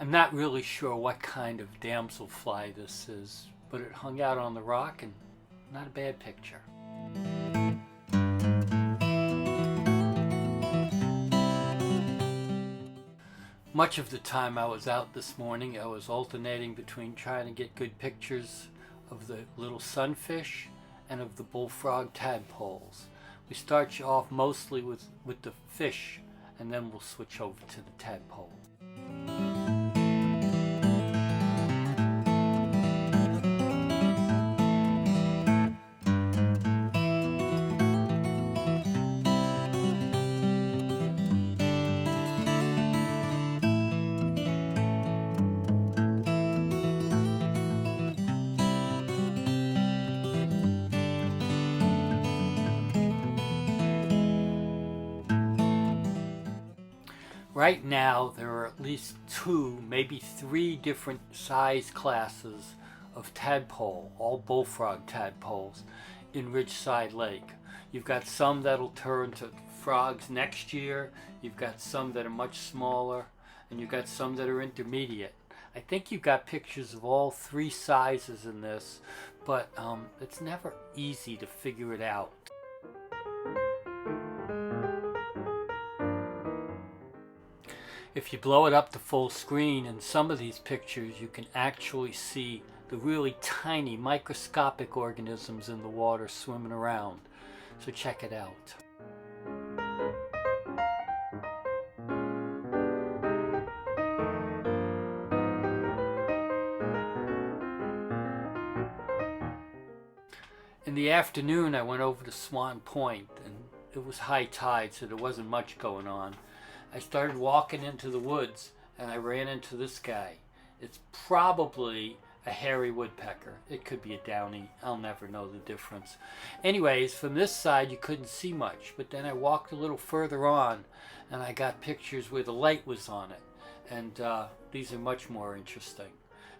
I'm not really sure what kind of damselfly this is, but it hung out on the rock and not a bad picture. Much of the time I was out this morning, I was alternating between trying to get good pictures of the little sunfish and of the bullfrog tadpoles. We start you off mostly with the fish, and then we'll switch over to the tadpole. Right now, there are at least 2, maybe 3 different size classes of tadpole, all bullfrog tadpoles, in Ridgeside Lake. You've got some that'll turn to frogs next year, you've got some that are much smaller, and you've got some that are intermediate. I think you've got pictures of all 3 sizes in this, but it's never easy to figure it out. If you blow it up to full screen, in some of these pictures you can actually see the really tiny microscopic organisms in the water swimming around. So check it out. In the afternoon I went over to Swan Point, and it was high tide, so there wasn't much going on. I started walking into the woods and I ran into this guy. It's probably a hairy woodpecker. It could be a downy. I'll never know the difference. Anyways, from this side you couldn't see much, but then I walked a little further on and I got pictures where the light was on it. And these are much more interesting.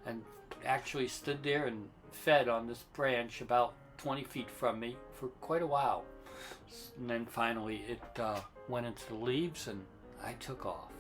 And actually stood there and fed on this branch about 20 feet from me for quite a while. And then finally it went into the leaves and I took off.